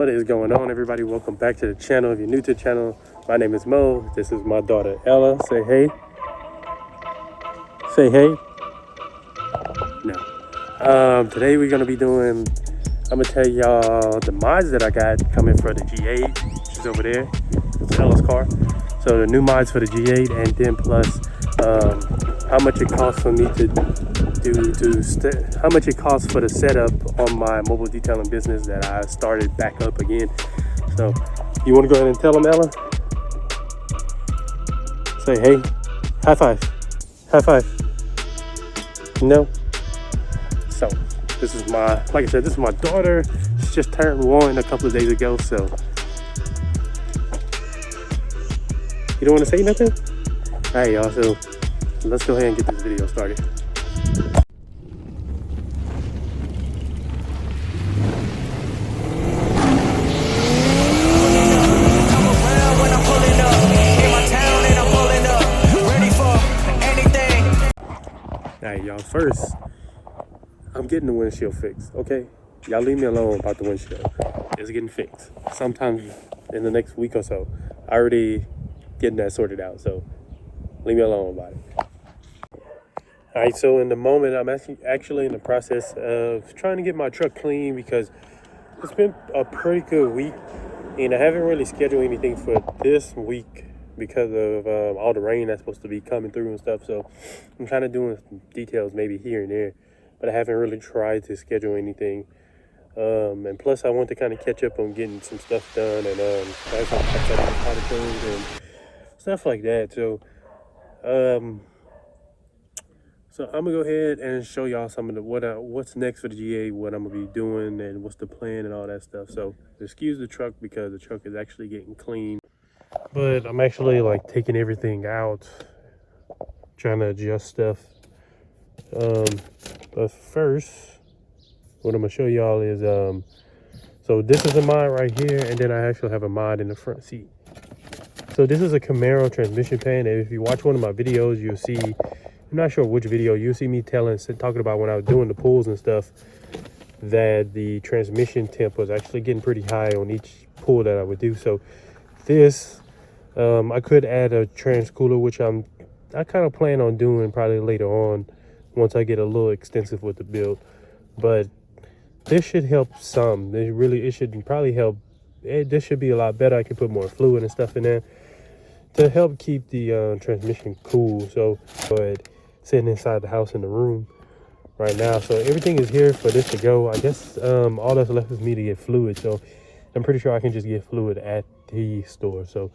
What is going on, everybody? Welcome back to the channel. If you're new to the channel, my name is Mo. This is my daughter Ella. Say hey. Say hey. No. Today we're gonna be doing, I'm gonna tell y'all the mods that I got coming for the G8. She's over there. It's Ella's car. So the new mods for the G8, and then plus how much it costs for me to how much it costs for the setup on my mobile detailing business that I started back up again. So you want to go ahead and tell them, Ella? Say hey. High five. High five. No. So this is my, like I said, this is my daughter. She just turned 1 a couple of days ago. So you don't want to say nothing? All right, y'all. So let's go ahead and get this video started. Alright, y'all, first, I'm getting the windshield fixed, okay? Y'all leave me alone about the windshield. It's getting fixed. Sometime in the next week or so. I already getting that sorted out, so leave me alone about it. Alright, so in the moment, I'm actually in the process of trying to get my truck clean because it's been a pretty good week, and I haven't really scheduled anything for this week because of all the rain that's supposed to be coming through and stuff. So I'm kind of doing some details maybe here and there, but I haven't really tried to schedule anything. And plus I want to kind of catch up on getting some stuff done, and have some potatoes and stuff like that. So so I'm gonna go ahead and show y'all some of the what's next for the G8, what I'm gonna be doing, and what's the plan and all that stuff. So excuse the truck because the truck is actually getting clean. But I'm actually like taking everything out, trying to adjust stuff. But first, what I'm gonna show y'all is so this is a mod right here, and then I actually have a mod in the front seat. So this is a CAMARO transmission pan, and if you watch one of my videos, you'll see, I'm not sure which video, you'll see me talking about when I was doing the pulls and stuff, that the transmission temp was actually getting pretty high on each pull that I would do. So this, I could add a trans cooler, which I kind of plan on doing probably later on once I get a little extensive with the build. But this should help some. It should probably help. This should be a lot better. I can put more fluid and stuff in there to help keep the transmission cool. So, but sitting inside the house in the room right now, so everything is here for this to go. I guess all that's left is me to get fluid. So I'm pretty sure I can just get fluid at the store. So,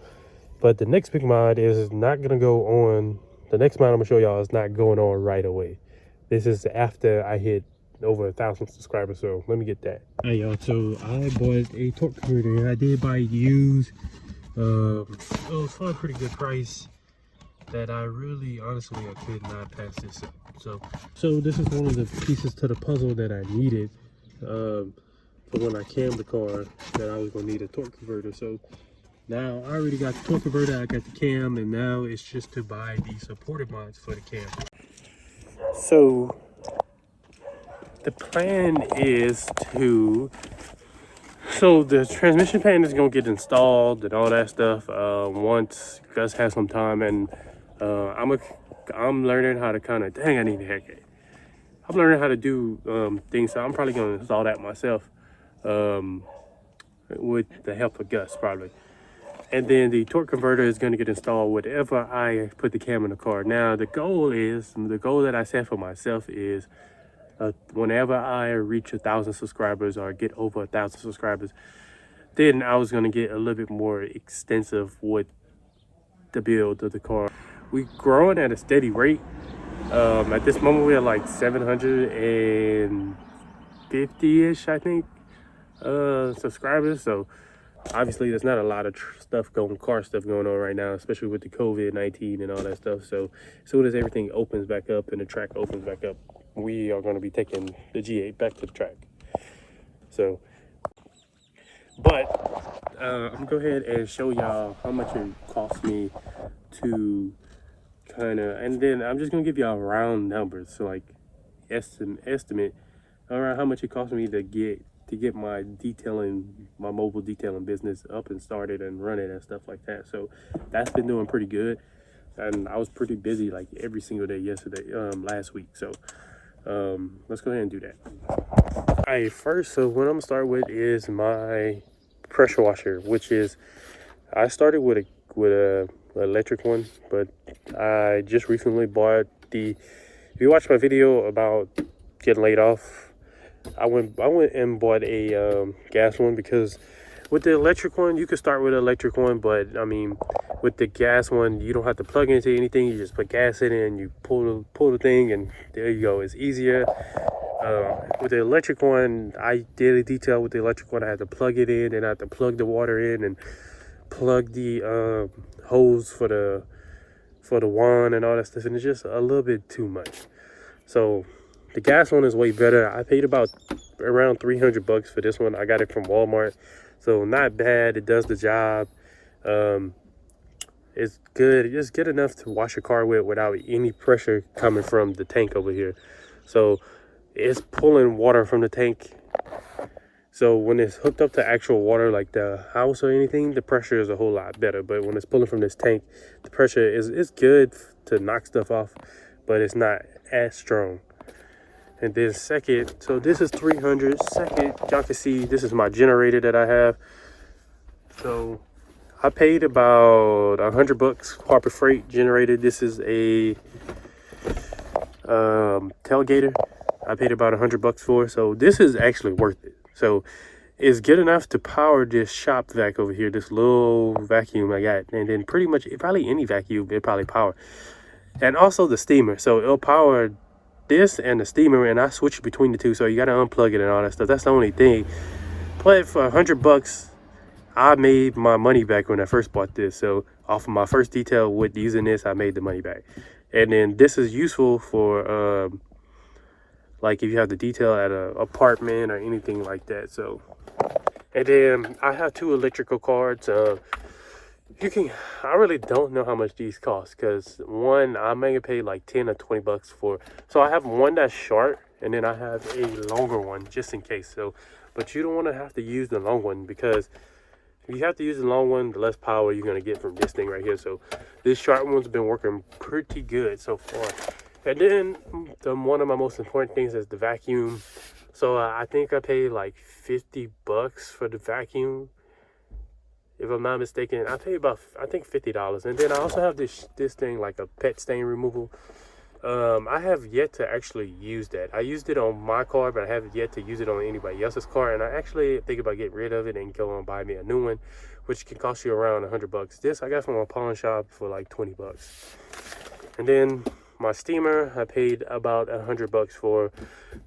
but the next big mod is not gonna go on. The next mod I'm gonna show y'all is not going on right away. This is after I hit over 1,000 subscribers. So let me get that. Hey y'all, so I bought a torque converter. I did buy it used. It was for a pretty good price that I really, honestly, I could not pass this up. So this is one of the pieces to the puzzle that I needed for when I cammed the car, that I was gonna need a torque converter. So now I already got the torque converter, I got the cam, and now it's just to buy the supported mods for the cam. So the plan is so the transmission pan is gonna get installed and all that stuff once Gus has some time, and I'm learning how to I need a haircut. I'm learning how to do things, so I'm probably gonna install that myself with the help of Gus probably. And then the torque converter is going to get installed whenever I put the cam in the car. Now the goal that I set for myself is whenever I reach 1,000 subscribers or get over 1,000 subscribers, then I was going to get a little bit more extensive with the build of the car. We're growing at a steady rate. At this moment we are like 750-ish, I think, subscribers. So obviously there's not a lot of car stuff going on right now, especially with the COVID-19 and all that stuff. So as soon as everything opens back up and the track opens back up, we are going to be taking the G8 back to the track. So, but I'm gonna go ahead and show y'all how much it cost me to and then I'm just gonna give y'all round numbers, so like estimate around how much it cost me to get to get my mobile detailing business up and started and running and stuff like that. So that's been doing pretty good. And I was pretty busy like every single day last week. So let's go ahead and do that. All right, first, so what I'm gonna start with is my pressure washer, which is, I started with a electric one, but I just recently bought if you watch my video about getting laid off, I went and bought a gas one, because with the electric one, you can start with an electric one, but I mean, with the gas one, you don't have to plug into anything. You just put gas in it and you pull the thing, and there you go. It's easier. With the electric one, I did a detail with the electric one. I had to plug it in, and I had to plug the water in and plug the hose for the wand and all that stuff, and it's just a little bit too much. So the gas one is way better. I paid about around $300 for this one. I got it from Walmart, so not bad. It does the job. It's good. It's good enough to wash your car with without any pressure coming from the tank over here. So it's pulling water from the tank. So when it's hooked up to actual water, like the house or anything, the pressure is a whole lot better. But when it's pulling from this tank, the pressure is good to knock stuff off, but it's not as strong. And then second, so this is 300. Second, y'all can see this is my generator that I have. So I paid about $100 Harbor Freight generator. This is a tailgater. I paid about $100 for. So this is actually worth it. So it's good enough to power this shop vac over here, this little vacuum I got, and then pretty much probably any vacuum it probably power, and also the steamer. So it'll power this and the steamer, and I switch between the two. So you got to unplug it and all that stuff. That's the only thing. But for $100, I made my money back when I first bought this. So off of my first detail with using this, I made the money back. And then this is useful for like if you have the detail at an apartment or anything like that. So, and then I have 2 electrical cards. I really don't know how much these cost, because one I may pay like 10 or $20 for. So I have one that's short, and then I have a longer one just in case. So, but you don't want to have to use the long one, because if you have to use the long one, the less power you're going to get from this thing right here. So this short one's been working pretty good so far. And then one of my most important things is the vacuum. So I think I paid like $50 for the vacuum, if I'm not mistaken. I paid about, I think, $50. And then I also have this thing, like a pet stain removal. I have yet to actually use that. I used it on my car, but I haven't yet to use it on anybody else's car. And I actually think about getting rid of it and go and buy me a new one, which can cost you around $100. This I got from a pawn shop for like $20. And then my steamer, I paid about $100 for.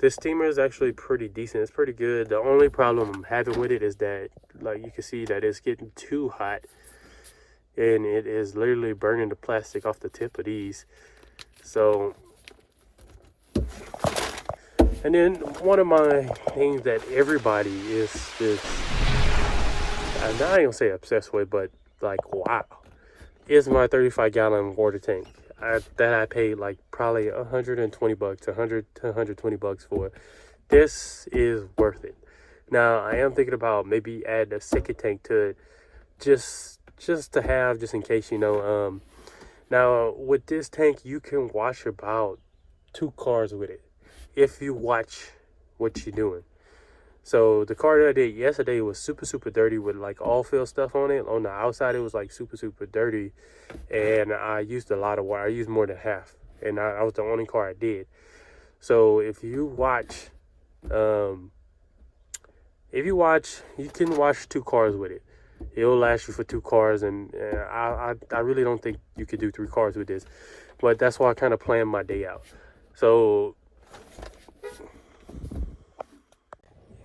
This steamer is actually pretty decent. It's pretty good. The only problem I'm having with it is that, like, you can see that it's getting too hot, and it is literally burning the plastic off the tip of these. So, and then one of my things that everybody is I ain't gonna say obsessed with, but like, wow, is my 35-gallon water tank. That I paid like probably $120, $100 to $120 for. This is worth it. Now I am thinking about maybe add a second tank to it, just to have, just in case, you know. Now with this tank, you can wash about 2 cars with it if you watch what you're doing. So the car that I did yesterday was super dirty with like all fill stuff on it. On the outside, it was like super dirty, and I used a lot of water. I used more than half, and I was the only car I did. So if you watch, you can wash 2 cars with it. It'll last you for 2 cars, and I really don't think you could do 3 cars with this, but that's why I kind of planned my day out. So.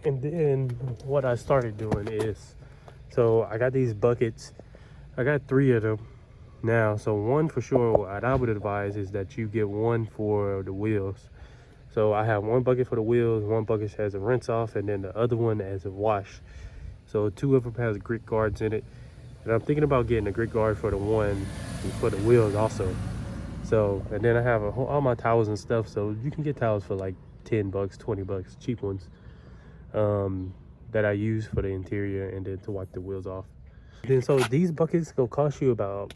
And then what I started doing is, so I got these buckets. I got 3 of them now. So one for sure, what I would advise is that you get one for the wheels. So I have 1 bucket for the wheels, 1 bucket has a rinse off, and then the other one has a wash. So 2 of them has grit guards in it. And I'm thinking about getting a grit guard for the one and for the wheels also. So, and then I have all my towels and stuff. So you can get towels for like $10, $20, cheap ones. that I use for the interior and then to wipe the wheels off. Then so these buckets gonna cost you about,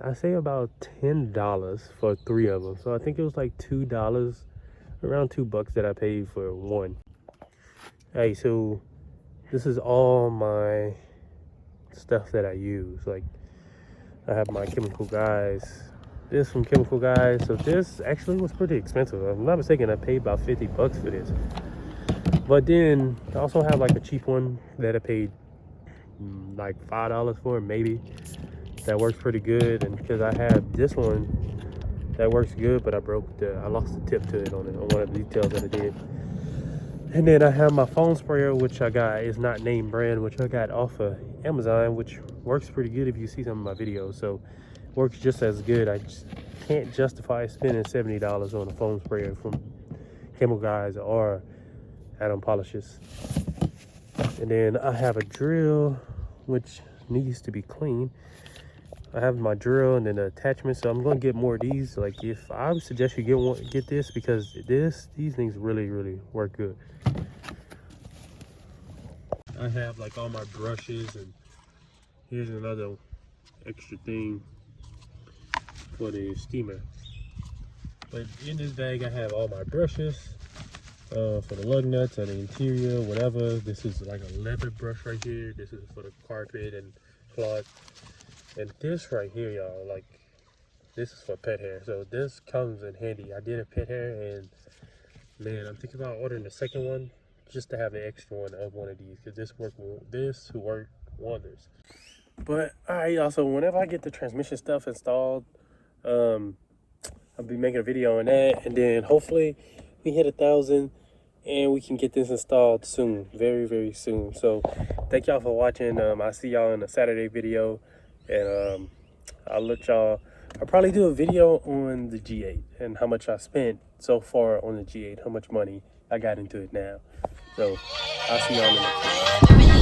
I say about $10 for 3 of them. So I think it was like $2, around $2 that I paid for one. Hey, so this is all my stuff that I use. Like I have my chemical guys. This from Chemical Guys. So this actually was pretty expensive. If I'm not mistaken, I paid about $50 for this. But then I also have like a cheap one that I paid like $5 for, maybe. That works pretty good. And because I have this one that works good, but I lost the tip to it on one of the details that I did. And then I have my foam sprayer, which I got, is not name brand, which I got off of Amazon, which works pretty good if you see some of my videos. So works just as good. I just can't justify spending $70 on a foam sprayer from Chemical Guys or Atom Polishes. And then I have a drill which needs to be clean. I have my drill and then the attachment, so I'm going to get more of these. Like, if I would suggest you get this, because these things really work good. I have like all my brushes, and here's another extra thing for the steamer. But in this bag I have all my brushes for the lug nuts or the interior, whatever. This is like a leather brush right here. This is for the carpet and cloth. And this right here, y'all, like, this is for pet hair. So this comes in handy. I did a pet hair, and man, I'm thinking about ordering the second one just to have the extra one of one of these, because this work wonders. But all right, y'all, so whenever I get the transmission stuff installed, I'll be making a video on that, and then hopefully we hit 1,000 and we can get this installed soon, very soon. So thank y'all for watching. I'll see y'all in the Saturday video, and I'll probably do a video on the G8 and how much I spent so far on the G8, how much money I got into it now. So I'll see y'all in the next video.